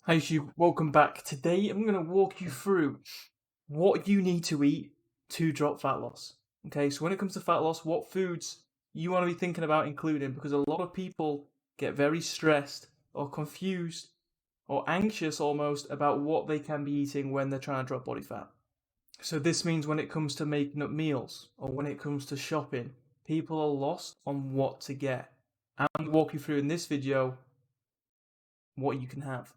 Hi YouTube, welcome back. Today I'm going to walk you through what you need to eat to drop fat loss. Okay, so when it comes to fat loss, what foods you want to be thinking about including, because a lot of people get very stressed or confused or anxious almost about what they can be eating when they're trying to drop body fat. So this means when it comes to making up meals or when it comes to shopping, people are lost on what to get. I'm going to walk you through in this video what you can have.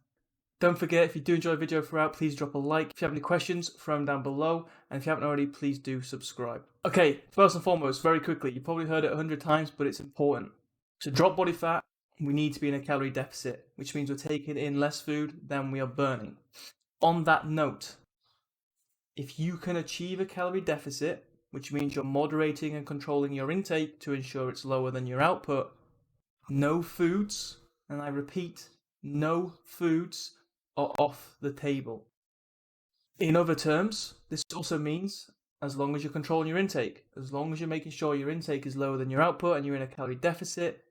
Don't forget, if you do enjoy the video throughout, please drop a like. If you have any questions, throw them down below. And if you haven't already, please do subscribe. Okay, first and foremost, very quickly, you probably heard it 100 times, but it's important. To drop body fat, we need to be in a calorie deficit, which means we're taking in less food than we are burning. On that note, if you can achieve a calorie deficit, which means you're moderating and controlling your intake to ensure it's lower than your output, no foods, and I repeat, no foods are off the table. In other terms, this also means as long as you're controlling your intake, as long as you're making sure your intake is lower than your output and you're in a calorie deficit,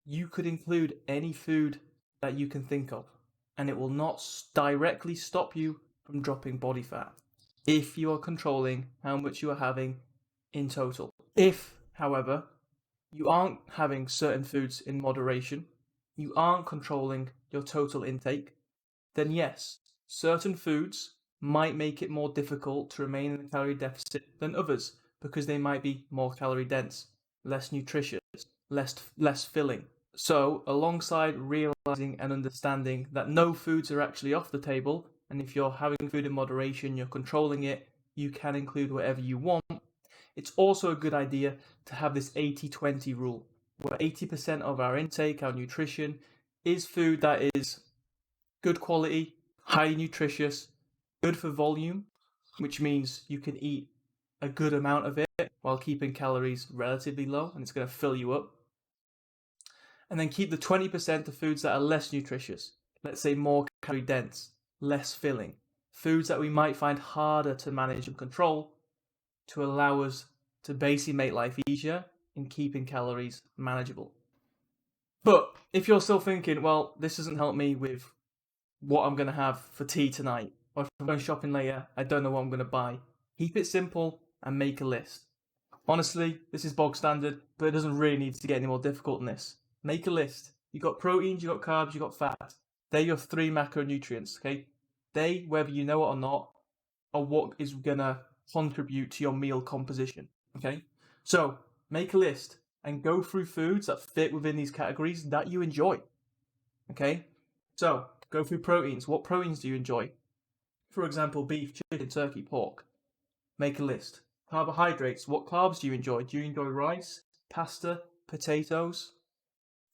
you could include any food that you can think of, and it will not directly stop you from dropping body fat if you are controlling how much you are having in total. If, however, you aren't having certain foods in moderation, you aren't controlling your total intake, then yes, certain foods might make it more difficult to remain in a calorie deficit than others because they might be more calorie dense, less nutritious, less filling. So, alongside realizing and understanding that no foods are actually off the table, and if you're having food in moderation, you're controlling it, you can include whatever you want, it's also a good idea to have this 80-20 rule, where 80% of our intake, our nutrition, is food that is good quality, highly nutritious, good for volume, which means you can eat a good amount of it while keeping calories relatively low, and it's going to fill you up. And then keep the 20% of foods that are less nutritious, let's say more calorie dense, less filling, foods that we might find harder to manage and control to allow us to basically make life easier in keeping calories manageable. But if you're still thinking, well, this doesn't help me with what I'm going to have for tea tonight, or if I'm going shopping later, I don't know what I'm going to buy, keep it simple and make a list. Honestly, this is bog standard, but it doesn't really need to get any more difficult than this. Make a list. You've got proteins, you've got carbs, you've got fat. They're your 3 macronutrients, okay? They, whether you know it or not, are what is going to contribute to your meal composition, okay? So, make a list and go through foods that fit within these categories that you enjoy, okay? So, go through proteins. What proteins do you enjoy? For example, beef, chicken, turkey, pork. Make a list. Carbohydrates. What carbs do you enjoy? Do you enjoy rice, pasta, potatoes?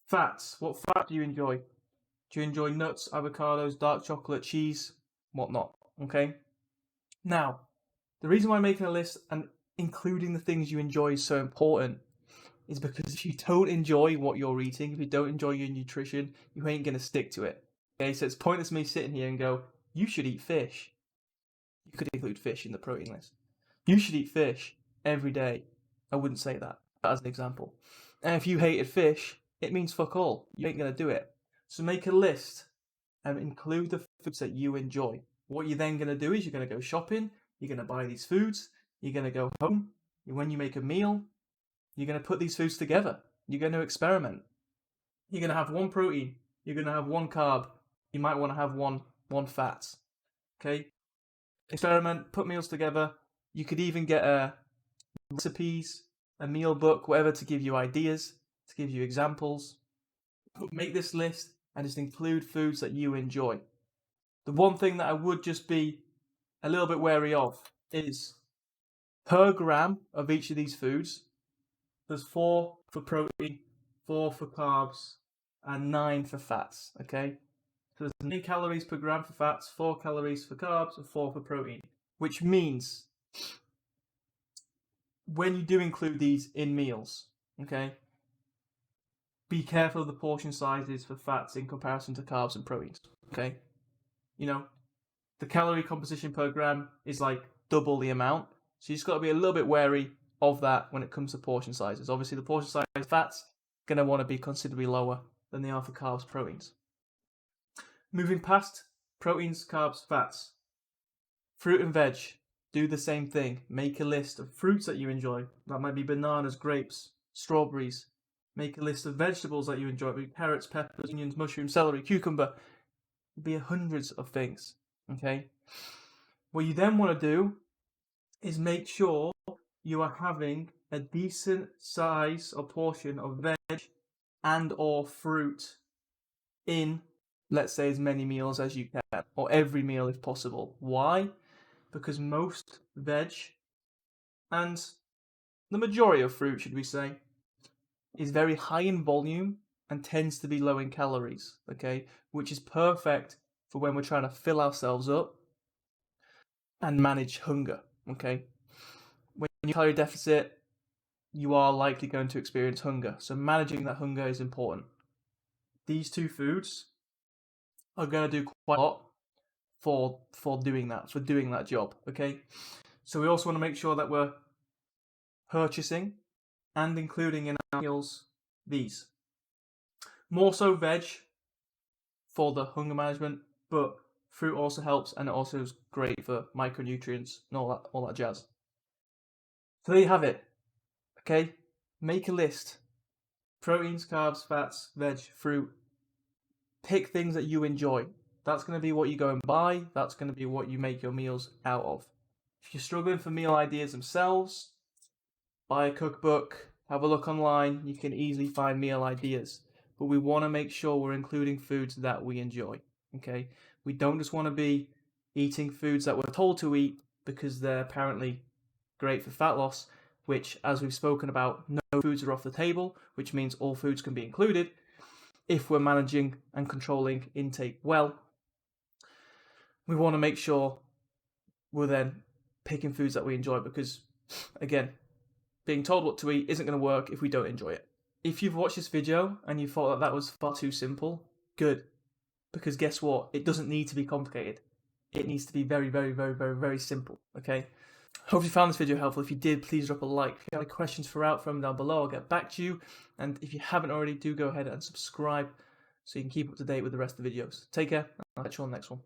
Fats. What fat do you enjoy? Do you enjoy nuts, avocados, dark chocolate, cheese, whatnot? Okay? Now, the reason why making a list and including the things you enjoy is so important is because if you don't enjoy what you're eating, if you don't enjoy your nutrition, you ain't going to stick to it. Okay, so it's pointless me sitting here and go, you should eat fish. You could include fish in the protein list. You should eat fish every day. I wouldn't say that as an example. And if you hated fish, it means fuck all. You ain't going to do it. So make a list and include the foods that you enjoy. What you're then going to do is you're going to go shopping, you're going to buy these foods, you're going to go home, when you make a meal, you're going to put these foods together. You're going to experiment. You're going to have one protein, you're going to have one carb, you might want to have one fat. Okay? Experiment, put meals together. You could even get recipes, a meal book, whatever to give you ideas, to give you examples. Make this list and just include foods that you enjoy. The one thing that I would just be a little bit wary of is per gram of each of these foods, there's 4 for protein, 4 for carbs, and 9 for fats, okay? So there's 9 calories per gram for fats, 4 calories for carbs, and 4 for protein, which means when you do include these in meals, okay, be careful of the portion sizes for fats in comparison to carbs and proteins, okay? You know, the calorie composition per gram is like double the amount, so you just got to be a little bit wary of that when it comes to portion sizes. Obviously, the portion size of fats going to want to be considerably lower than they are for carbs, proteins. Moving past proteins, carbs, fats. Fruit and veg, do the same thing. Make a list of fruits that you enjoy. That might be bananas, grapes, strawberries. Make a list of vegetables that you enjoy. Be carrots, peppers, onions, mushrooms, celery, cucumber. It'll be hundreds of things. Okay. What you then want to do is make sure you are having a decent size or portion of veg and or fruit in, let's say, as many meals as you can, or every meal if possible. Why? Because most veg and the majority of fruit, should we say, is very high in volume and tends to be low in calories, okay? Which is perfect for when we're trying to fill ourselves up and manage hunger, okay? When you're calorie deficit, you are likely going to experience hunger. So managing that hunger is important. These two foods are going to do quite a lot for doing that job, okay? So we also want to make sure that we're purchasing and including in our meals these. More so veg for the hunger management, but fruit also helps, and it also is great for micronutrients and all that jazz. So there you have it. Okay, make a list. Proteins, carbs, fats, veg, fruit. Pick things that you enjoy. That's going to be what you go and buy. That's going to be what you make your meals out of. If you're struggling for meal ideas themselves, buy a cookbook, have a look online. You can easily find meal ideas. But we want to make sure we're including foods that we enjoy. Okay, we don't just want to be eating foods that we're told to eat because they're apparently great for fat loss, which, as we've spoken about, no foods are off the table, which means all foods can be included if we're managing and controlling intake well. We want to make sure we're then picking foods that we enjoy because, again, being told what to eat isn't going to work if we don't enjoy it. If you've watched this video and you thought that was far too simple, good. Because guess what? It doesn't need to be complicated. It needs to be very, very, very, very, very simple, okay? Hope you found this video helpful. If you did, please drop a like. If you have any questions throughout from down below, I'll get back to you. And if you haven't already, do go ahead and subscribe so you can keep up to date with the rest of the videos. Take care, and I'll catch you on the next one.